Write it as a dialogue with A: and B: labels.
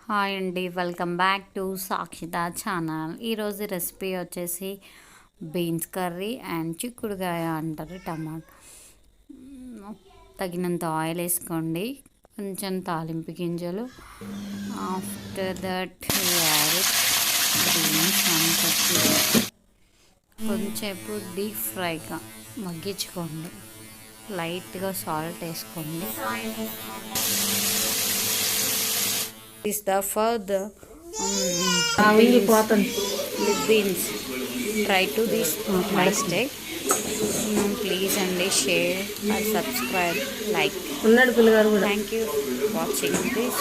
A: Hi అండి, welcome back to Sakshitha channel. ఈరోజు recipe వచ్చేసి బీన్స్ కర్రీ అండ్ చిక్కుడుకాయ అంటారు, టమాటా. తగినంత ఆయిల్ వేసుకోండి, కొంచెం తాలింపు గింజలు. ఆఫ్టర్ దట్ బీన్స్ కొంచెంసేపు డీప్ ఫ్రైగా మగ్గించుకోండి. లైట్గా సాల్ట్ వేసుకోండి. Is the further beans. Try to this mistake. Please and share or subscribe, like. Thank you for watching this.